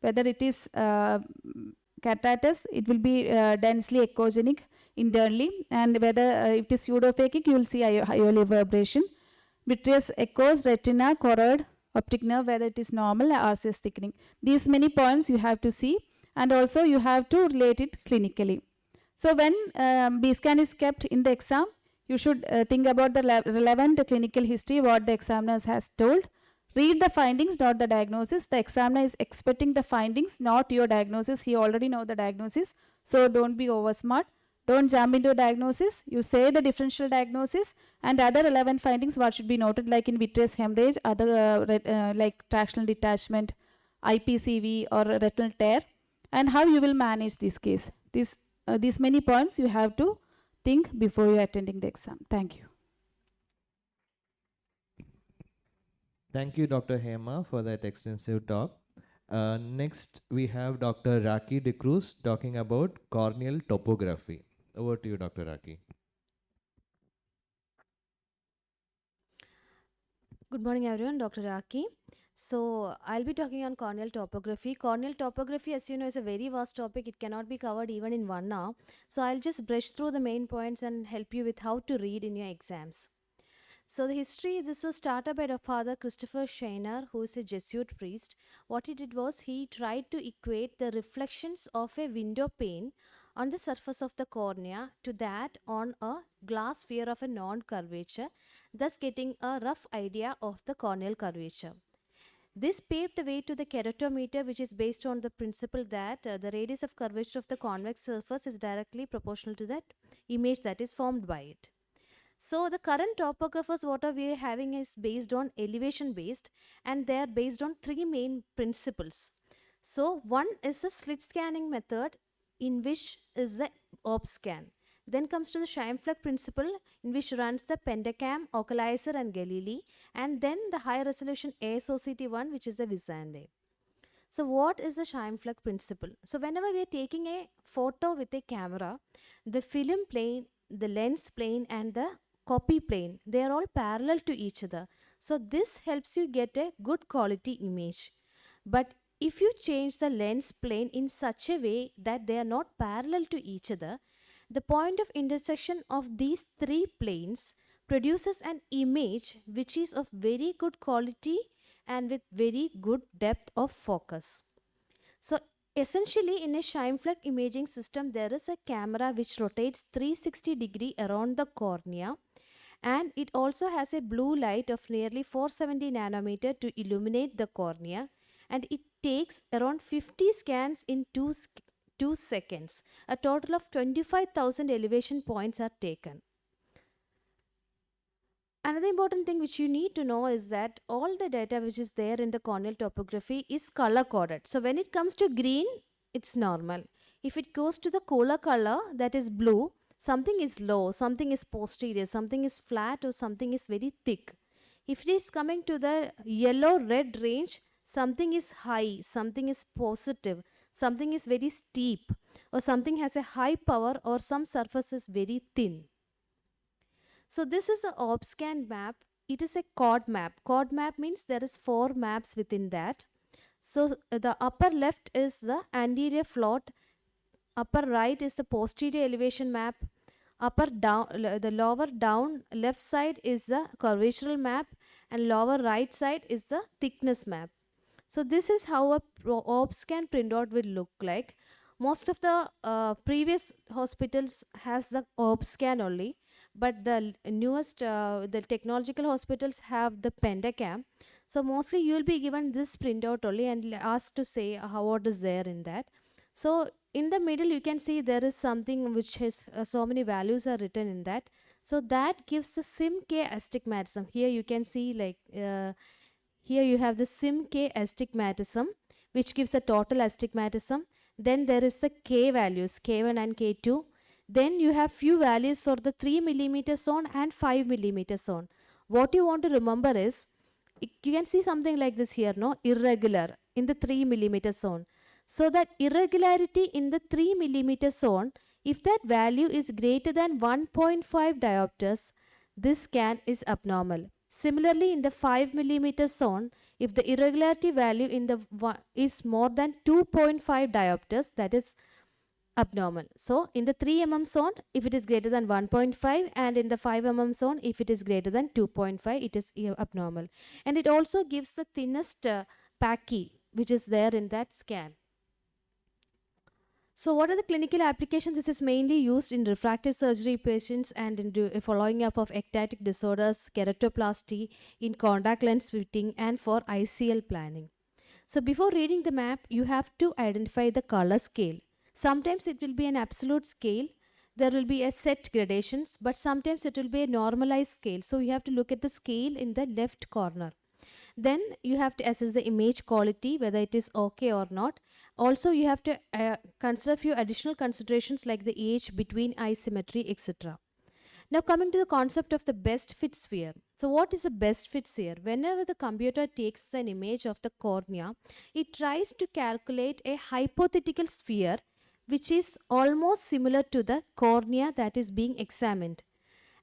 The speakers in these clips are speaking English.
Whether it is cataractus, it will be densely echogenic internally, and whether it is pseudophakic, you will see ioreverbration. Vitreous echoes retina, choroid, optic nerve, whether it is normal or RCS thickening. These many points you have to see, and also you have to relate it clinically. So when B-scan is kept in the exam, you should think about the relevant clinical history, what the examiner has told. Read the findings, not the diagnosis. The examiner is expecting the findings, not your diagnosis. He already know the diagnosis. So don't be over smart. Don't jump into diagnosis. You say the differential diagnosis and other relevant findings, what should be noted, like in vitreous hemorrhage, other like tractional detachment, IPCV or retinal tear, and how you will manage this case. These many points you have to think before you are attending the exam. Thank you. Thank you, Dr. Hema, for that extensive talk. Next, we have Dr. Raki De Cruz talking about corneal topography. Over to you, Dr. Raki. Good morning, everyone. Dr. Raki. So, I'll be talking on corneal topography. Corneal topography, as you know, is a very vast topic. It cannot be covered even in 1 hour. So, I'll just brush through the main points and help you with how to read in your exams. So the history, this was started by Father Christopher Scheiner, who is a Jesuit priest. What he did was he tried to equate the reflections of a window pane on the surface of the cornea to that on a glass sphere of a non-curvature, thus getting a rough idea of the corneal curvature. This paved the way to the keratometer, which is based on the principle that the radius of curvature of the convex surface is directly proportional to that image that is formed by it. So the current topographers, what we are having is based on elevation based, and they are based on 3 main principles. So one is a slit scanning method, in which is the OBSCAN. Then comes to the Scheimpflug principle, in which runs the Pentacam, Ocalizer and Galili, and then the high resolution ASOCT one, which is the Visande. So what is the Scheimpflug principle? So whenever we are taking a photo with a camera, the film plane, the lens plane and the copy plane, they are all parallel to each other. So this helps you get a good quality image. But if you change the lens plane in such a way that they are not parallel to each other, the point of intersection of these 3 planes produces an image which is of very good quality and with very good depth of focus. So essentially, in a Scheimpflug imaging system, there is a camera which rotates 360 degree around the cornea, and it also has a blue light of nearly 470 nanometer to illuminate the cornea, and it takes around 50 scans in 2 seconds. A total of 25,000 elevation points are taken. Another important thing which you need to know is that all the data which is there in the corneal topography is color coded. So when it comes to green, it's normal. If it goes to the cooler color, that is blue, something is low, something is posterior, something is flat, or something is very thick. If it is coming to the yellow-red range, something is high, something is positive, something is very steep, or something has a high power, or some surface is very thin. So this is a OBSCAN map. It is a chord map. Chord map means there is 4 maps within that. So the upper left is the anterior float, upper right is the posterior elevation map, upper down, the lower down left side is the curvatural map, and lower right side is the thickness map. So this is how a OBSCAN printout will look like. Most of the previous hospitals has the OBSCAN only, but the newest, the technological hospitals have the Pentacam. So mostly you will be given this printout only and asked to say how what is there in that. So in the middle you can see there is something which has so many values are written in that. So that gives the SIM-K astigmatism. Here you can see like here you have the SIM-K astigmatism, which gives a total astigmatism. Then there is the K values, K1 and K2. Then you have few values for the 3 millimeter zone and 5 millimeter zone. What you want to remember is, you can see something like this here, no? Irregular in the 3 millimeter zone. So that irregularity in the 3 millimeter zone, if that value is greater than 1.5 diopters, this scan is abnormal. Similarly, in the 5 millimeter zone, If the irregularity value in the is more than 2.5 diopters, that is abnormal. So in the 3 mm zone, if it is greater than 1.5, and in the 5 mm zone, if it is greater than 2.5, it is abnormal. And it also gives the thinnest Paki which is there in that scan. So what are the clinical applications? This is mainly used in refractive surgery patients and in following up of ectatic disorders, keratoplasty, in contact lens fitting, and for ICL planning. So before reading the map, you have to identify the color scale. Sometimes it will be an absolute scale. There will be a set gradations, but sometimes it will be a normalized scale. So you have to look at the scale in the left corner. Then you have to assess the image quality, whether it is okay or not. Also, you have to consider a few additional considerations like the age, between eye symmetry, etc. Now coming to the concept of the best fit sphere. So what is a best fit sphere? Whenever the computer takes an image of the cornea, it tries to calculate a hypothetical sphere which is almost similar to the cornea that is being examined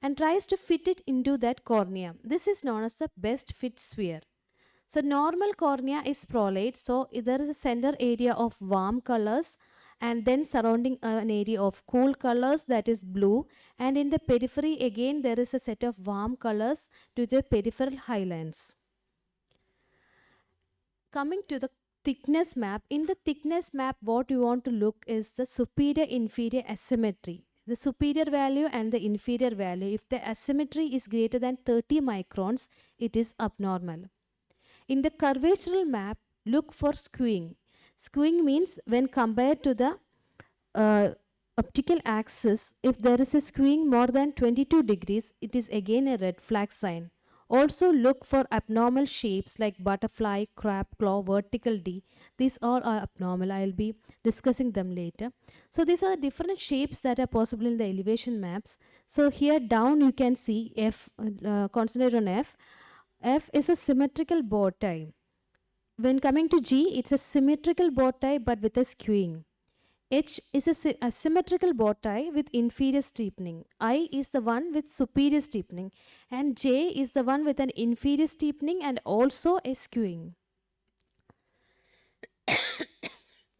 and tries to fit it into that cornea. This is known as the best fit sphere. So normal cornea is prolate, so there is a center area of warm colors and then surrounding an area of cool colors, that is blue, and in the periphery again there is a set of warm colors to the peripheral highlines. Coming to the thickness map, in the thickness map what you want to look is the superior inferior asymmetry. The superior value and the inferior value, if the asymmetry is greater than 30 microns, it is abnormal. In the curvatural map, look for skewing. Skewing means when compared to the optical axis, if there is a skewing more than 22 degrees, it is again a red flag sign. Also look for abnormal shapes like butterfly, crab claw, vertical D. These all are abnormal. I will be discussing them later. So these are different shapes that are possible in the elevation maps. So here down you can see F, concentrate on F. F is a symmetrical bow tie. When coming to G, it's a symmetrical bow tie but with a skewing. H is a symmetrical bow tie with inferior steepening. I is the one with superior steepening. And J is the one with an inferior steepening and also a skewing.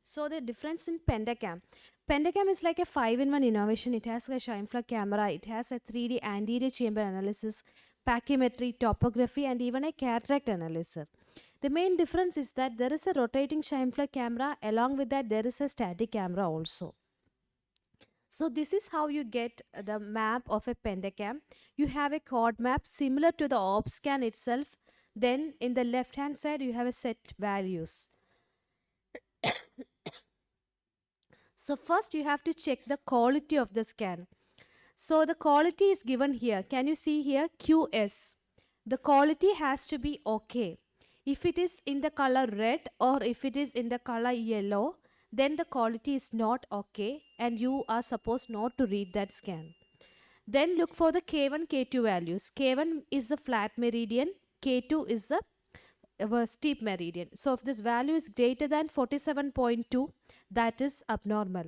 So the difference in Pentacam. Pentacam is like a 5-in-1 innovation. It has a Scheimpflug camera. It has a 3D anterior chamber analysis, pachymetry, topography, and even a cataract analyzer. The main difference is that there is a rotating Scheimpflug camera. Along with that, there is a static camera also. So this is how you get the map of a Pentacam. You have a chord map similar to the OBSCAN itself. Then in the left hand side, you have a set values. So first you have to check the quality of the scan. So the quality is given here. Can you see here? QS. The quality has to be okay. If it is in the color red or if it is in the color yellow, then the quality is not okay and you are supposed not to read that scan. Then look for the K1, K2 values. K1 is the flat meridian. K2 is the steep meridian. So if this value is greater than 47.2, that is abnormal.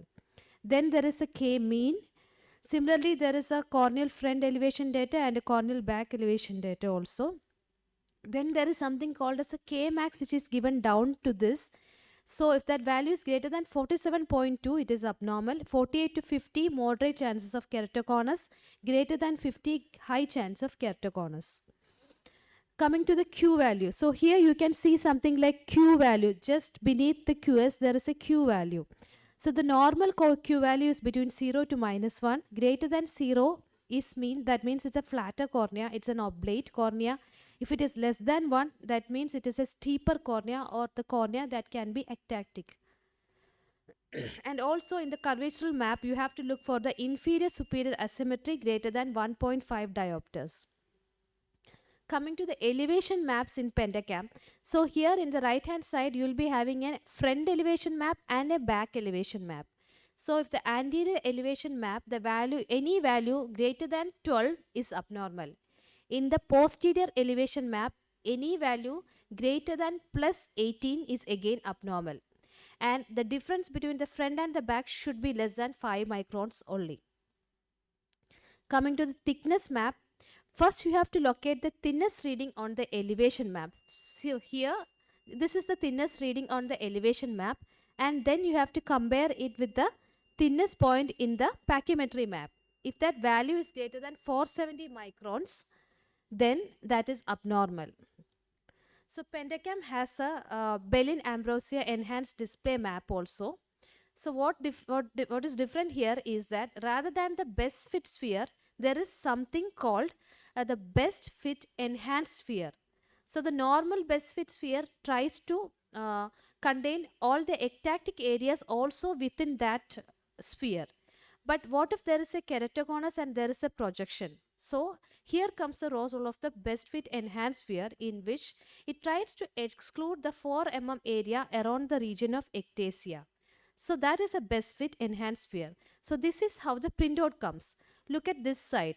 Then there is a K mean. Similarly, there is a corneal front elevation data and a corneal back elevation data also. Then there is something called as a K max, which is given down to this. So if that value is greater than 47.2, it is abnormal. 48 to 50, moderate chances of keratoconus. Greater than 50, high chance of keratoconus. Coming to the Q value. So here you can see something like Q value. Just beneath the QS, there is a Q value. So the normal Q value is between 0 to -1. Greater than 0 is mean, that means it's a flatter cornea. It's an oblate cornea. If it is less than 1, that means it is a steeper cornea or the cornea that can be ectatic. And also in the curvatural map, you have to look for the inferior superior asymmetry greater than 1.5 diopters. Coming to the elevation maps in Pentacam. So here in the right hand side, you will be having a front elevation map and a back elevation map. So if the anterior elevation map, the value, any value greater than 12 is abnormal. In the posterior elevation map, any value greater than +18 is again abnormal. And the difference between the front and the back should be less than 5 microns only. Coming to the thickness map, First, you have to locate the thinnest reading on the elevation map. So here, this is the thinnest reading on the elevation map, and then you have to compare it with the thinnest point in the pachymetry map. If that value is greater than 470 microns, then that is abnormal. So Pentacam has a Bellin-Ambrosia enhanced display map also. So what is different here is that rather than the best fit sphere, there is something called the best fit enhanced sphere. So the normal best fit sphere tries to contain all the ectatic areas also within that sphere. But what if there is a keratoconus and there is a projection? So here comes the role of the best fit enhanced sphere, in which it tries to exclude the 4 mm area around the region of ectasia. So that is a best fit enhanced sphere. So this is how the printout comes. Look at this side.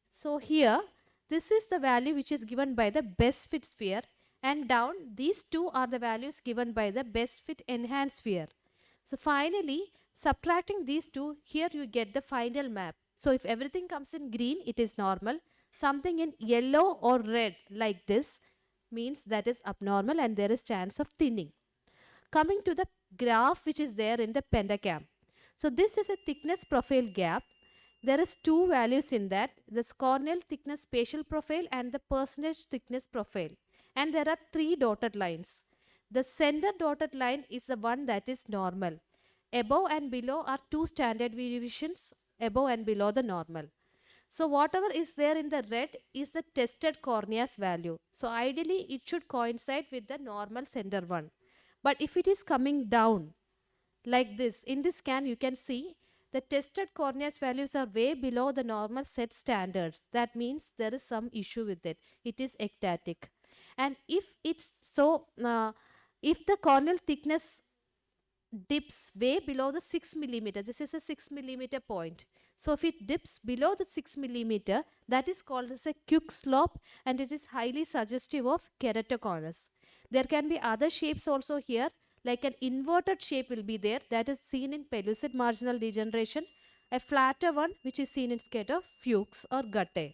So here, this is the value which is given by the best fit sphere, and down these two are the values given by the best fit enhanced sphere. So finally, subtracting these two, here you get the final map. So if everything comes in green, it is normal. Something in yellow or red like this means that is abnormal and there is chance of thinning. Coming to the graph which is there in the Pentacam. So this is a thickness profile gap. There is two values in that, the corneal thickness spatial profile and the percentage thickness profile. And there are 3 dotted lines. The center dotted line is the one that is normal. Above and below are 2 standard deviations, above and below the normal. So whatever is there in the red is the tested cornea's value. So ideally it should coincide with the normal center one. But if it is coming down like this, in this scan you can see the tested cornea's values are way below the normal set standards. That means there is some issue with it. It is ectatic. And if it's so, if the corneal thickness dips way below the 6 millimeter, this is a 6 millimeter point. So if it dips below the 6 millimeter, that is called as a quick slope, and it is highly suggestive of keratoconus. There can be other shapes also here, like an inverted shape will be there, that is seen in pellucid marginal degeneration, a flatter one which is seen in case of Fuchs or Guttay.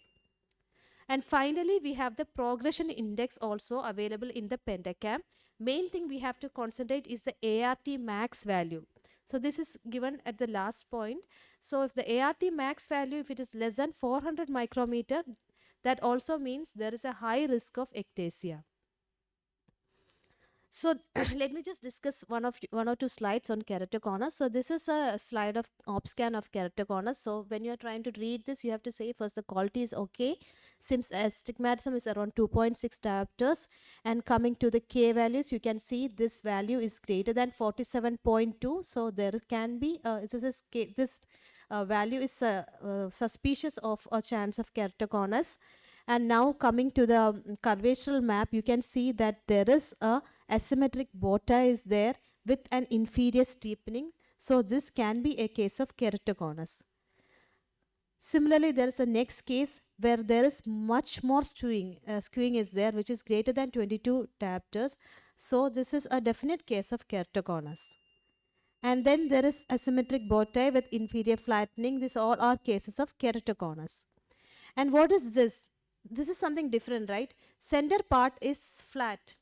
And finally, we have the progression index also available in the Pentacam. Main thing we have to concentrate is the ART max value. So this is given at the last point. So if the ART max value, if it is less than 400 micrometer, that also means there is a high risk of ectasia. So let me just discuss one or two slides on keratoconus. So this is a slide of OpScan of keratoconus. So when you are trying to read this, you have to say first the quality is okay. Since astigmatism is around 2.6 diopters, and coming to the K values, you can see this value is greater than 47.2. So there can be this value is suspicious of a chance of keratoconus. And now coming to the curvature map, you can see that there is a asymmetric bow tie is there with an inferior steepening. So this can be a case of keratoconus. Similarly, there is a next case where there is much more skewing. Skewing is there, which is greater than 22 diopters. So this is a definite case of keratoconus. And then there is asymmetric bow tie with inferior flattening. These all are cases of keratoconus. And what is this? This is something different, right? Center part is flat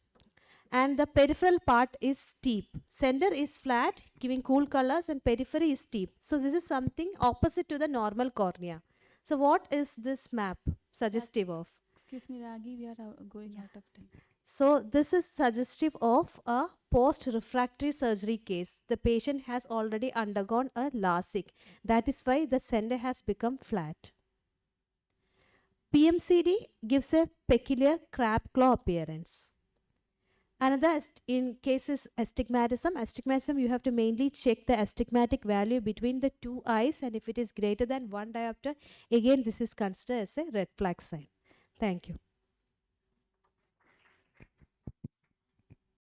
and the peripheral part is steep. Center is flat, giving cool colors, and periphery is steep. So this is something opposite to the normal cornea. So what is this map suggestive of? Excuse me, Ragi, we are going out of time. So this is suggestive of a post-refractory surgery case. The patient has already undergone a LASIK. That is why the center has become flat. PMCD gives a peculiar crab claw appearance. Another in cases astigmatism. Astigmatism, you have to mainly check the astigmatic value between the two eyes, and if it is greater than 1 diopter, again this is considered as a red flag sign. Thank you.